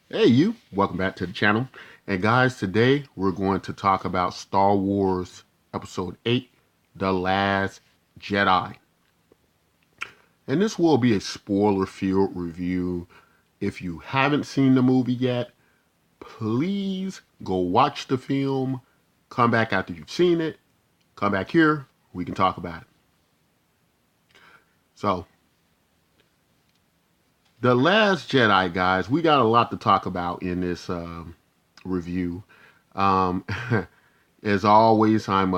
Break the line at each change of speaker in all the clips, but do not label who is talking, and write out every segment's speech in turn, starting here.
Hey, you, welcome back to the channel. And guys, today we're going to talk about Star Wars Episode 8, The Last Jedi. And this will be a spoiler filled review. If you haven't seen the movie yet, please go watch the film, come back after you've seen it, come back here, we can talk about it. So, The Last Jedi, guys, we got a lot to talk about in this review. Um, as always, I'm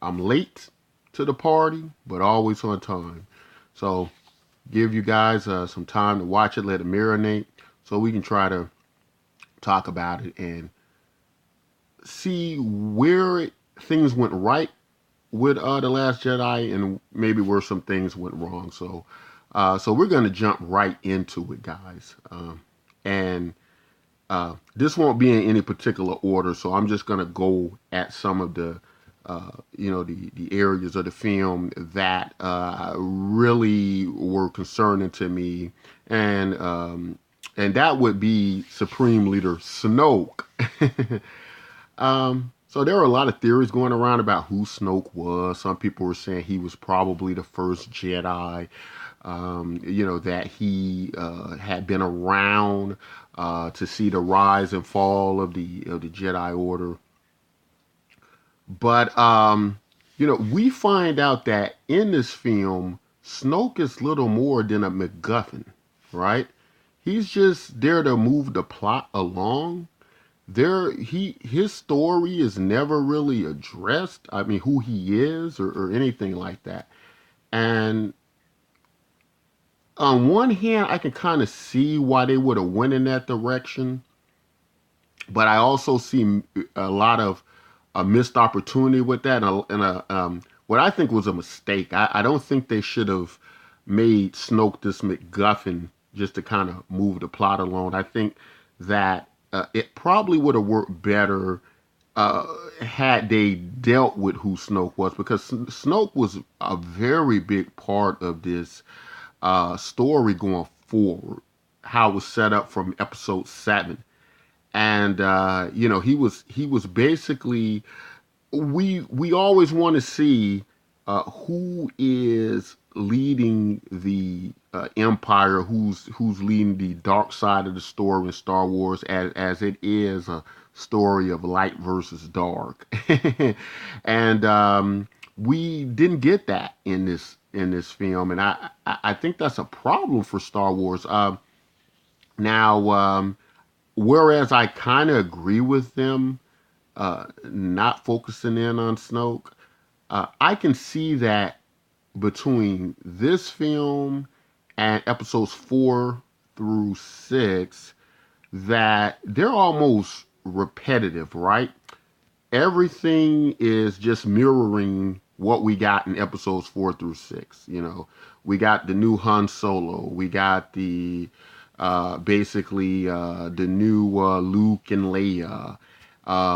late to the party, but always on time. So give you guys some time to watch it, let it marinate, so we can try to talk about it and see where things went right with the Last Jedi, and maybe where some things went wrong. So we're gonna jump right into it, guys. And This won't be in any particular order, so I'm just gonna go at some of the areas of the film that really were concerning to me, and that would be Supreme Leader Snoke. So there are a lot of theories going around about who Snoke was. Some people were saying he was probably the first Jedi. That he had been around to see the rise and fall of the Jedi Order. But we find out that in this film, Snoke is little more than a MacGuffin, right? He's just there to move the plot along. His story is never really addressed. I mean, who he is or anything like that. And on one hand, I can kind of see why they would have went in that direction, but I also see a lot of a missed opportunity with that, and what I think was a mistake. I don't think they should have made Snoke this MacGuffin just to kind of move the plot along. I think that it probably would have worked better had they dealt with who Snoke was, because Snoke was a very big part of this story going forward, how it was set up from episode 7. And he was basically, we always want to see who is leading the empire, who's leading the dark side of the story in Star Wars, as it is a story of light versus dark. And we didn't get that in this film, and I think that's a problem for Star Wars. Now, whereas I kind of agree with them not focusing in on Snoke, I can see that between this film and episodes 4 through 6, that they're almost repetitive, right? Everything is just mirroring what we got in episodes 4 through 6. We got the new Han Solo, we got the new Luke and Leia,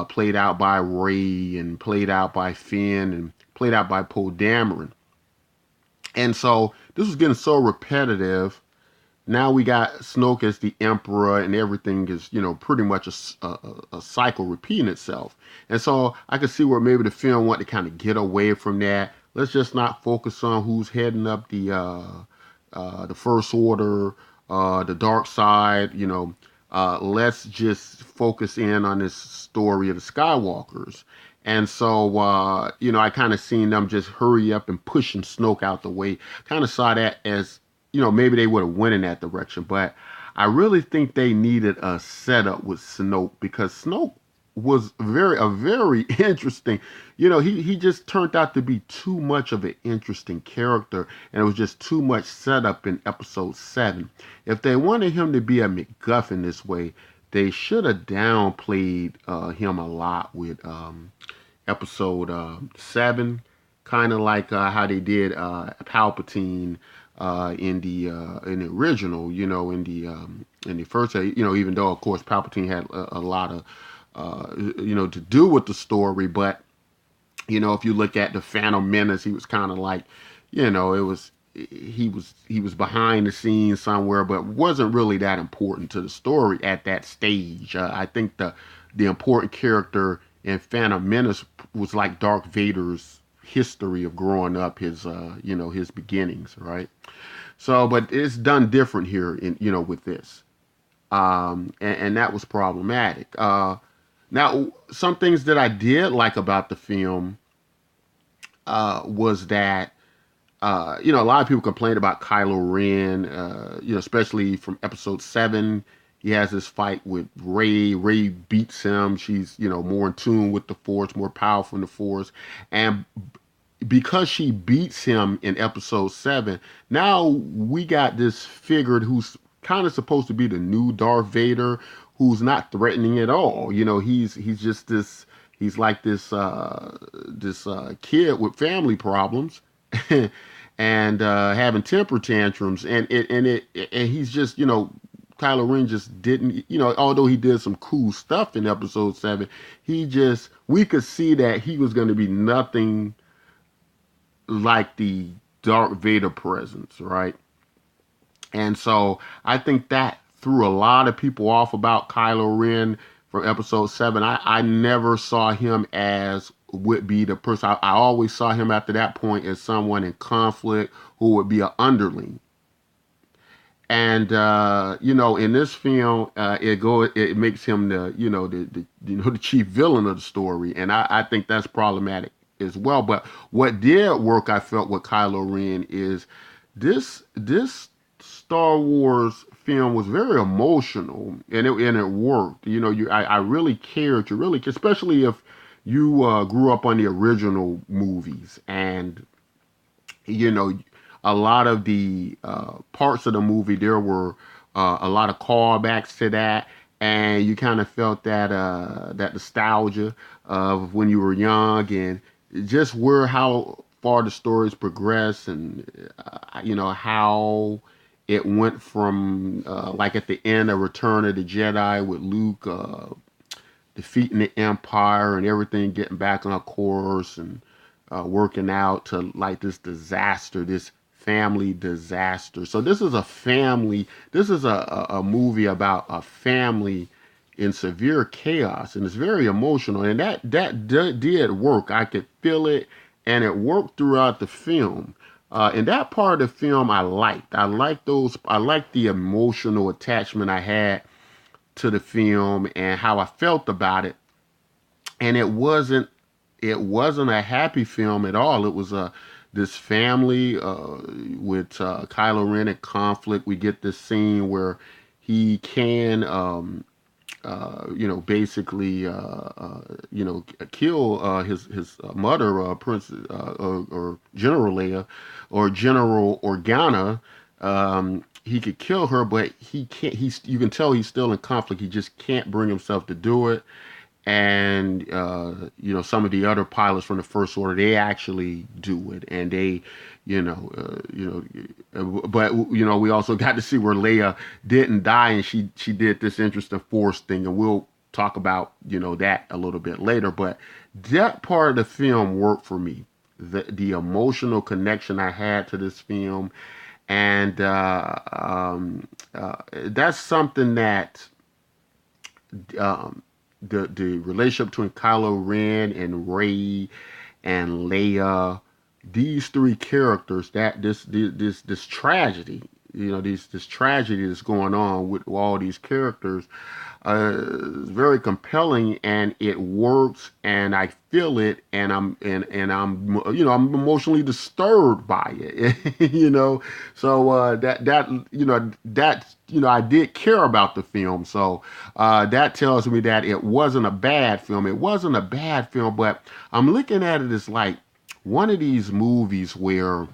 played out by Rey and played out by Finn and played out by Poe Dameron. And so this was getting so repetitive. Now we got Snoke as the Emperor, and everything is, pretty much a cycle repeating itself. And so I could see where maybe the film wanted to kind of get away from that. Let's just not focus on who's heading up the First Order, the dark side. Let's just focus in on this story of the Skywalkers. And so, I kind of seen them just hurry up and pushing Snoke out the way. Kind of saw that as, maybe they would have went in that direction. But I really think they needed a setup with Snoke, because Snoke was a very interesting. He just turned out to be too much of an interesting character, and it was just too much setup in episode 7. If they wanted him to be a MacGuffin this way, they should have downplayed him a lot with episode 7, kind of like how they did Palpatine in the original, in the first, even though of course Palpatine had a lot of to do with the story. But if you look at the Phantom Menace, he was kind of like, it was he was behind the scenes somewhere, but wasn't really that important to the story at that stage. I think the important character in Phantom Menace was like Darth Vader's history of growing up, his his beginnings, right? So, but it's done different here in with this, and that was problematic. Now, some things that I did like about the film was that a lot of people complained about Kylo Ren, especially from Episode 7. He has this fight with Rey. Rey beats him. She's more in tune with the Force, more powerful in the Force, and because she beats him in Episode 7, now we got this figure who's kind of supposed to be the new Darth Vader, who's not threatening at all. He's just this. He's like this kid with family problems, and having temper tantrums, and he's just Kylo Ren just didn't, although he did some cool stuff in Episode 7, we could see that he was going to be nothing like the Darth Vader presence, right? And so I think that threw a lot of people off about Kylo Ren from Episode 7. I never saw him as would be the person. I always saw him after that point as someone in conflict who would be an underling. And in this film, it makes him the chief villain of the story, and I think that's problematic as well. But what did work, I felt, with Kylo Ren is this Star Wars film was very emotional, and it worked. I really cared to really, especially if you grew up on the original movies, and you know a lot of the parts of the movie, there were a lot of callbacks to that, and you kind of felt that nostalgia of when you were young, and just how far the stories progress, and how it went from like at the end of Return of the Jedi with Luke defeating the Empire and everything getting back on course, and working out to like this disaster, this family disaster. So this is a family. This is a movie about a family in severe chaos, and it's very emotional. And that did work. I could feel it, and it worked throughout the film. And that part of the film I liked. I liked those. I liked the emotional attachment I had to the film and how I felt about it. And it wasn't a happy film at all. It was this family with Kylo Ren in conflict. We get this scene where he can basically kill his mother, Princess or General Leia or General Organa. He could kill her, but he can't. You can tell he's still in conflict. He just can't bring himself to do it. And some of the other pilots from the First Order, they actually do it, and they but we also got to see where Leia didn't die, and she did this interesting Force thing, and we'll talk about that a little bit later. But that part of the film worked for me, the emotional connection I had to this film, and that's something that the relationship between Kylo Ren and Rey and Leia, these three characters, that this tragedy, this tragedy that's going on with all these characters, is very compelling, and it works, and I feel it, and I'm emotionally disturbed by it, So I did care about the film, so that tells me that it wasn't a bad film. It wasn't a bad film, but I'm looking at it as like one of these movies where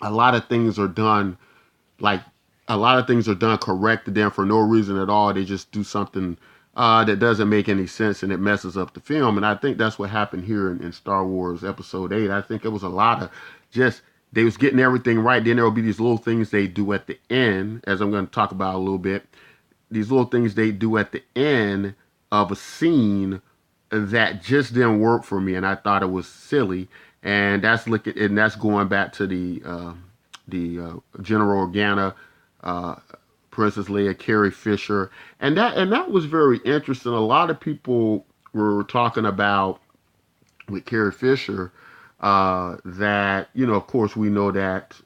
a lot of things are done like a lot of things are done correct, and then for no reason at all, they just do something that doesn't make any sense, and it messes up the film. And I think that's what happened here in Star Wars Episode 8. I think it was a lot of just, they was getting everything right. Then there will be these little things they do at the end, as I'm going to talk about a little bit. These little things they do at the end of a scene that just didn't work for me, and I thought it was silly. And that's going back to the General Organa, uh, Princess Leia, Carrie Fisher, and that was very interesting. A lot of people were talking about with Carrie Fisher that of course, we know that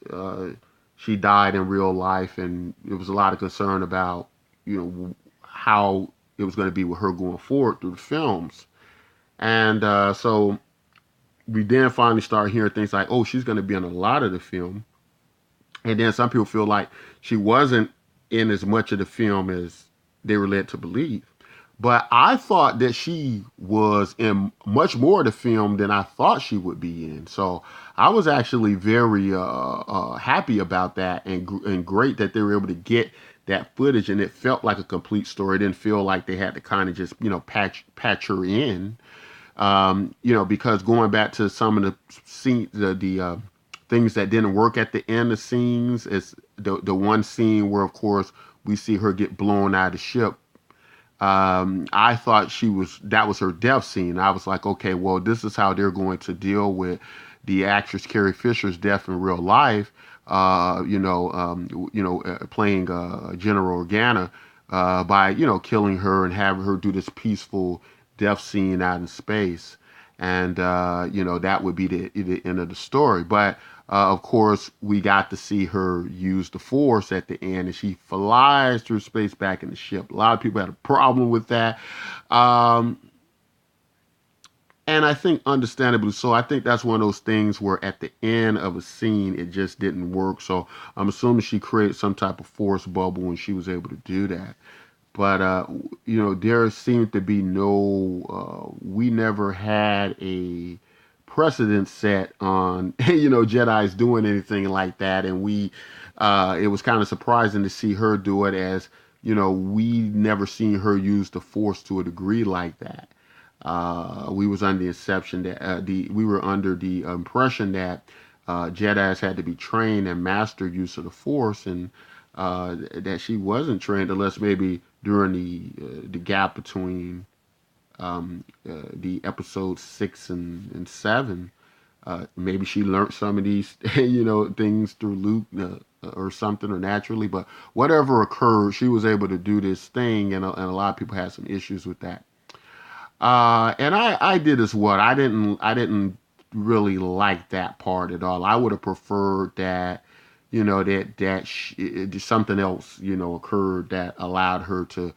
she died in real life, and there was a lot of concern about how it was going to be with her going forward through the films, and so we then finally start hearing things like, oh, she's going to be in a lot of the film, and then some people feel like she wasn't in as much of the film as they were led to believe. But I thought that she was in much more of the film than I thought she would be in. So I was actually very happy about that, and great that they were able to get that footage, and it felt like a complete story. It didn't feel like they had to kind of just patch her in, because going back to some of the scene, the things that didn't work at the end of scenes is the one scene where, of course, we see her get blown out of the ship. I thought that was her death scene. I was like, okay, well, this is how they're going to deal with the actress Carrie Fisher's death in real life. Playing General Organa by killing her and having her do this peaceful death scene out in space, and that would be the end of the story. But of course, we got to see her use the Force at the end, and she flies through space back in the ship. A lot of people had a problem with that. Um, and I think understandably so. I think that's one of those things where at the end of a scene, it just didn't work. So I'm assuming she created some type of force bubble when she was able to do that. But there seemed to be we never had a precedent set on Jedi's doing anything like that, and it was kind of surprising to see her do it, as we never seen her use the Force to a degree like that. We was under the inception that we were under the impression that Jedi's had to be trained and master use of the Force, and that she wasn't trained, unless maybe during the gap between the episode 6 and 7. Maybe she learned some of these things through Luke, or something, or naturally. But whatever occurred, she was able to do this thing, and a lot of people had some issues with that. And I did as well. I didn't really like that part at all. I would have preferred that something else occurred that allowed her to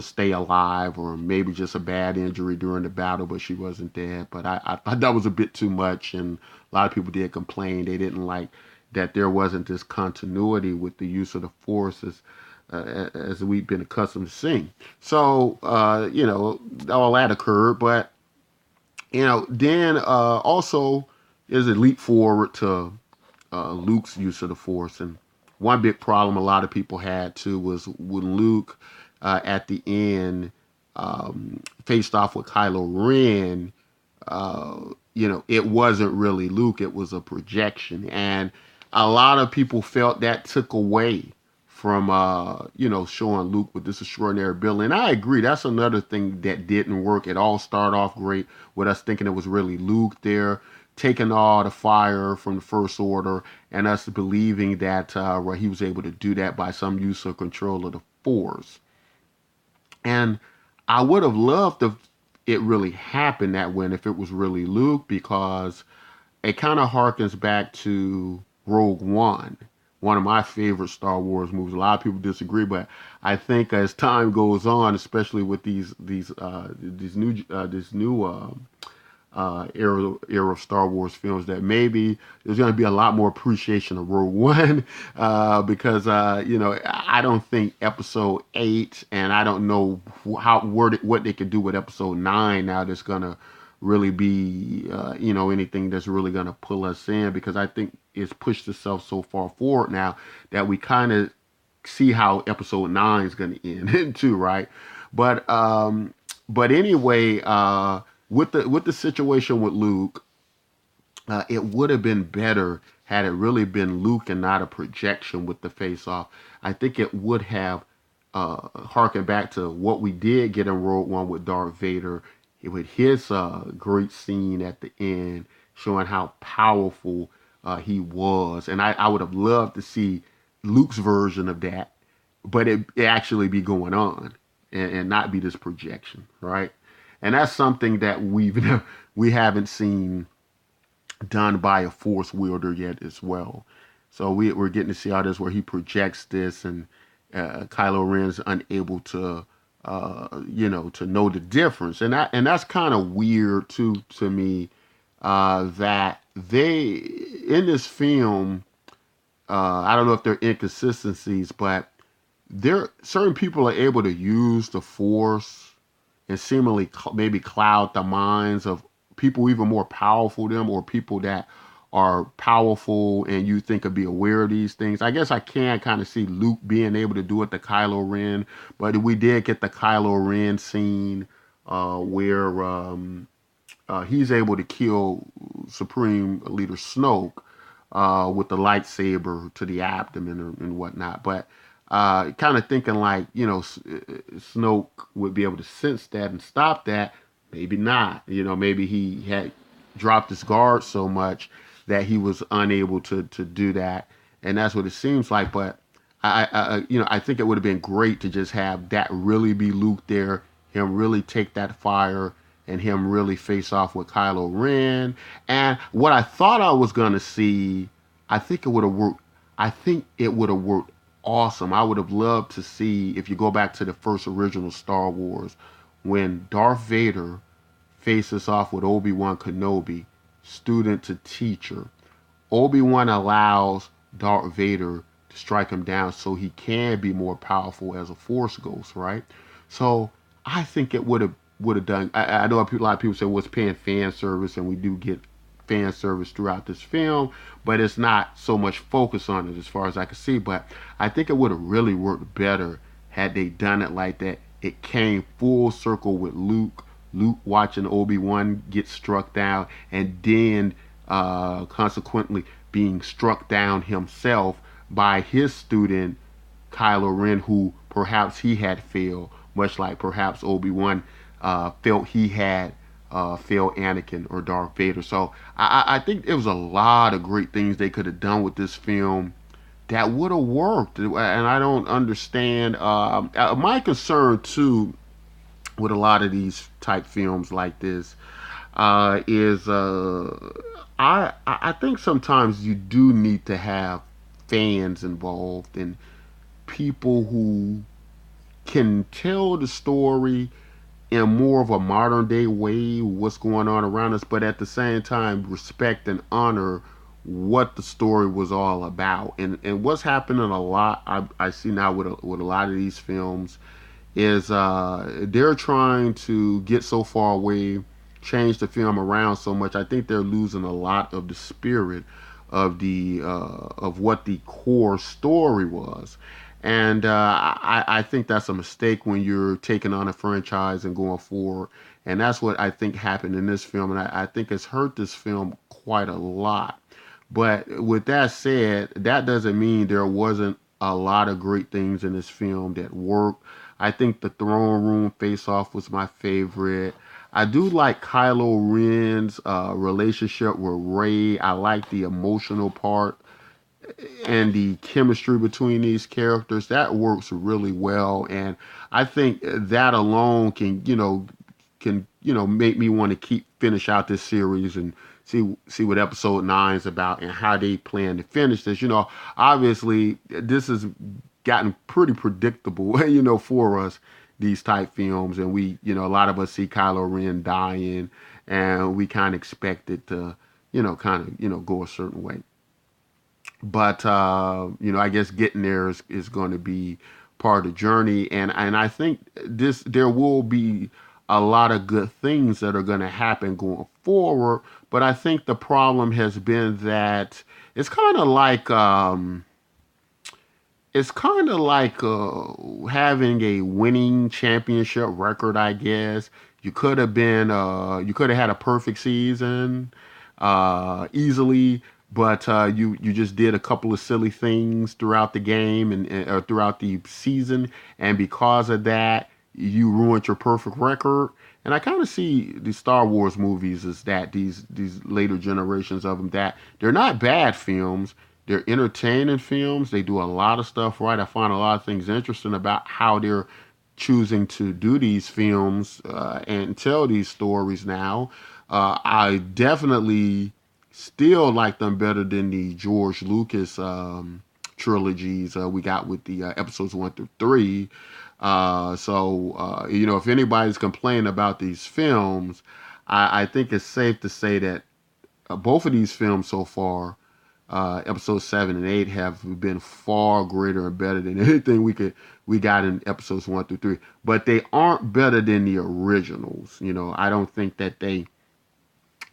stay alive, or maybe just a bad injury during the battle, but she wasn't dead. But I thought that was a bit too much, and a lot of people did complain. They didn't like that there wasn't this continuity with the use of the Force as we've been accustomed to seeing. So all that occurred, but then also there's a leap forward to Luke's use of the Force, and one big problem a lot of people had too was when Luke at the end faced off with Kylo Ren. It wasn't really Luke; it was a projection, and a lot of people felt that took away from showing Luke with this extraordinary ability. And I agree, that's another thing that didn't work. It all started off great with us thinking it was really Luke there, taking all the fire from the First Order, and us believing that he was able to do that by some use of control of the Force. And I would have loved if it really happened that way, and if it was really Luke, because it kind of harkens back to Rogue one of my favorite Star Wars movies. A lot of people disagree, but I think as time goes on, especially with these new era of Star Wars films, that maybe there's going to be a lot more appreciation of Rogue One, because I don't think Episode 8, and I don't know what they could do with Episode 9 now that's going to really be anything that's really going to pull us in, because I think it's pushed itself so far forward now that we kind of see how Episode 9 is going to end too, right? But anyway, with the situation with Luke, it would have been better had it really been Luke and not a projection with the face off. I think it would have harkened back to what we did get in Rogue One with Darth Vader, with his great scene at the end, showing how powerful he was. And I would have loved to see Luke's version of that, but it actually be going on and not be this projection, right? And that's something that we haven't seen done by a force wielder yet as well. So we're getting to see how this where he projects this, and Kylo Ren's unable to to know the difference, and that's kind of weird too to me, that they in this film, I don't know if there are inconsistencies, but there certain people are able to use the force and seemingly maybe cloud the minds of people even more powerful than them, or people that are powerful and you think could be aware of these things. I guess I can kind of see Luke being able to do it to Kylo Ren, but we did get the Kylo Ren scene where he's able to kill Supreme Leader Snoke with the lightsaber to the abdomen and whatnot. But kind of thinking like, Snoke would be able to sense that and stop that. Maybe not. Maybe he had dropped his guard so much that he was unable to do that, and that's what it seems like. But I think it would have been great to just have that really be Luke there, him really take that fire, and him really face off with Kylo Ren. And what I thought I was gonna see, I think it would have worked. I think it would have worked awesome. I would have loved to see, if you go back to the first original Star Wars, when Darth Vader faces off with Obi-Wan Kenobi, student to teacher. Obi-Wan allows Darth Vader to strike him down so he can be more powerful as a Force ghost, right? So I think it would have done. I know a lot of people say, "Well, it's paying fan service," and we do get fan service throughout this film, but it's not so much focus on it as far as I can see. But I think it would have really worked better had they done it like that. It came full circle with Luke watching Obi-Wan get struck down, and then consequently being struck down himself by his student Kylo Ren, who perhaps he had failed, much like perhaps Obi-Wan felt he had failed Anakin or Darth Vader. So I think there was a lot of great things they could have done with this film that would have worked, and I don't understand. My concern too with a lot of these type films like this is I think sometimes you do need to have fans involved and people who can tell the story in more of a modern day way, what's going on around us, but at the same time respect and honor what the story was all about. And what's happening a lot, I see now with a lot of these films, is they're trying to get so far away, change the film around so much. I think they're losing a lot of the spirit of what the core story was. And I think that's a mistake when you're taking on a franchise and going forward. And that's what I think happened in this film. And I think it's hurt this film quite a lot. But with that said, that doesn't mean there wasn't a lot of great things in this film that worked. I think the throne room face off was my favorite. I do like Kylo Ren's relationship with Rey. I like the emotional part and the chemistry between these characters. That works really well, and I think that alone can make me want to finish out this series and see what episode 9 is about and how they plan to finish this. Obviously this has gotten pretty predictable, for us, these type films, and a lot of us see Kylo Ren dying, and we kind of expect it to, go a certain way. But I guess getting there is going to be part of the journey, and I think there will be a lot of good things that are going to happen going forward. But I think the problem has been that it's kind of like having a winning championship record, I guess. You could have had a perfect season easily, but you just did a couple of silly things throughout the game and or throughout the season, and because of that, you ruined your perfect record. And I kind of see the Star Wars movies as that these later generations of them, that they're not bad films. They're entertaining films. They do a lot of stuff right. I find a lot of things interesting about how they're choosing to do these films and tell these stories now. I definitely still like them better than the George Lucas trilogies we got with the episodes 1 through 3. You know, if anybody's complaining about these films, I think it's safe to say that both of these films so far, episodes 7 and 8, have been far greater and better than anything we got in episodes 1 through 3. But they aren't better than the originals. You know, I don't think that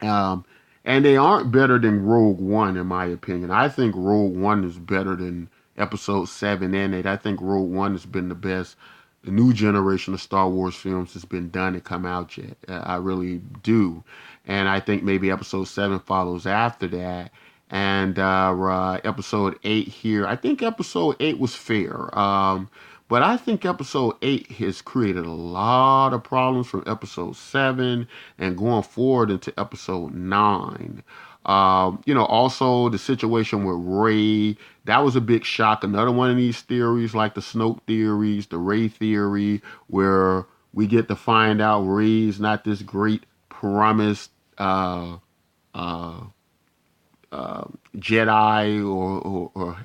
um, and they aren't better than Rogue One, in my opinion. I think Rogue One is better than episode 7 and 8. I think Rogue One has been the best. The new generation of Star Wars films has been done and come out yet. I really do. And I think maybe episode 7 follows after that. And episode 8 here, I think episode 8 was fair. But I think episode 8 has created a lot of problems from episode 7 and going forward into episode 9. You know, also the situation with Rey, that was a big shock. Another one of these theories, like the Snoke theories, the Rey theory, where we get to find out Rey's not this great promised uh, Jedi or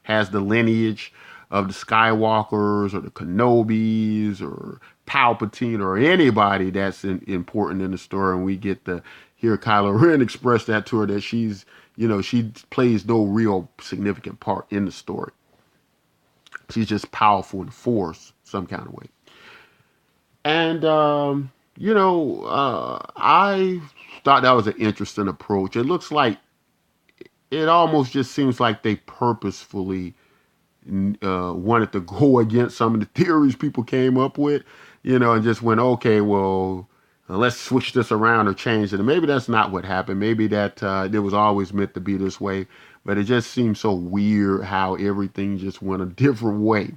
has the lineage of the Skywalkers or the Kenobis or Palpatine or anybody that's important in the story, and we get to hear Kylo Ren express that to her, that she's, you know, she plays no real significant part in the story. She's just powerful in the Force some kind of way. And you know, I thought that was an interesting approach. It looks like it almost just seems like they purposefully wanted to go against some of the theories people came up with, you know, and just went, okay, well, let's switch this around or change it. And maybe that's not what happened. Maybe that it was always meant to be this way, but it just seems so weird how everything just went a different way.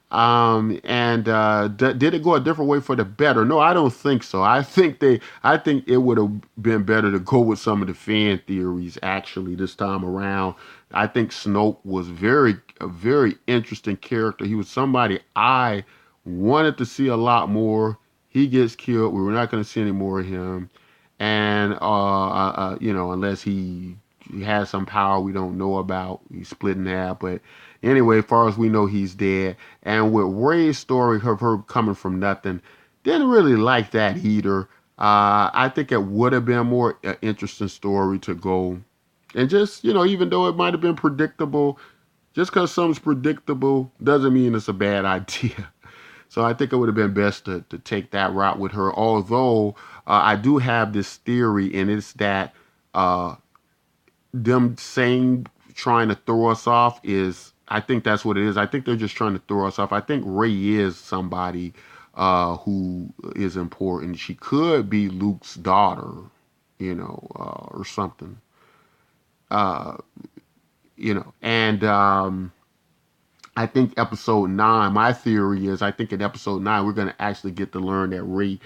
Did it go a different way for the better? No, I don't think so. I think it would have been better to go with some of the fan theories actually this time around. I think Snoke was a very interesting character. He was somebody I wanted to see a lot more. He gets killed. We were not going to see any more of him, and you know, unless he has some power we don't know about, he's split in half. But anyway, as far as we know, he's dead. And with Rey's story of her coming from nothing, didn't really like that either. I think it would have been a more interesting story to go. And just, you know, even though it might have been predictable, just because something's predictable doesn't mean it's a bad idea. So I think it would have been best to take that route with her. Although I do have this theory, and it's that uh, them saying trying to throw us off is, I think that's what it is. I think they're just trying to throw us off. I think Rey is somebody who is important. She could be Luke's daughter, you know, or something. Uh, you know, and I think episode 9, my theory is, I think in episode 9 we're going to actually get to learn that Rey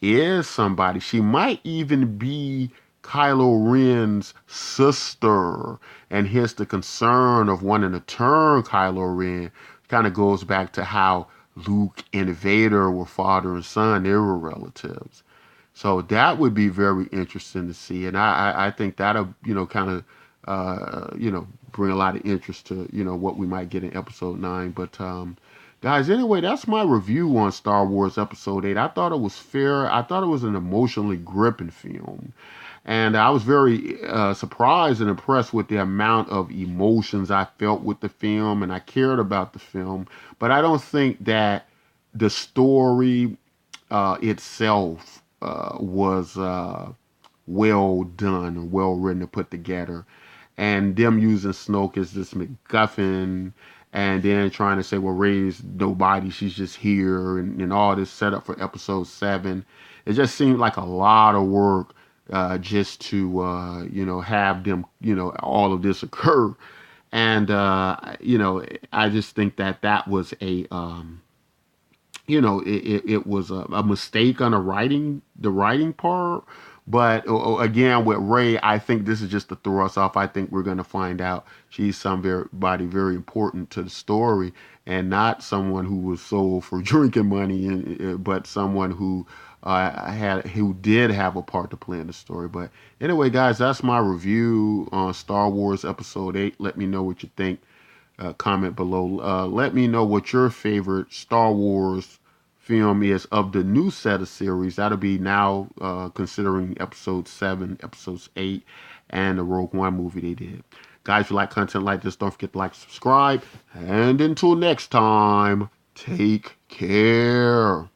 is somebody. She might even be Kylo Ren's sister, and hence the concern of wanting to turn Kylo Ren kind of goes back to how Luke and Vader were father and son. They were relatives. So that would be very interesting to see, and I think that'll, you know, kind of you know, bring a lot of interest to, you know, what we might get in episode 9. But guys, anyway, that's my review on Star Wars Episode 8. I thought it was fair. I thought it was an emotionally gripping film. And I was very surprised and impressed with the amount of emotions I felt with the film, and I cared about the film. But I don't think that the story itself was well done, well written, and put together. And them using Snoke as this MacGuffin, and then trying to say, well, Rey's nobody, she's just here, and all this setup for episode 7. It just seemed like a lot of work just to, you know, have them, you know, all of this occur. And, you know, I just think that that was a, it was a mistake on the writing part. But again, with Ray, I think this is just to throw us off. I think we're going to find out she's somebody very important to the story, and not someone who was sold for drinking money, but someone who did have a part to play in the story. But anyway, guys, that's my review on Star Wars Episode 8. Let me know what you think. Comment below. Let me know what your favorite Star Wars film is of the new set of series. That'll be now considering episode 7, episodes 8, and the Rogue One movie they did. Guys, if you like content like this, don't forget to like, subscribe, and until next time, take care.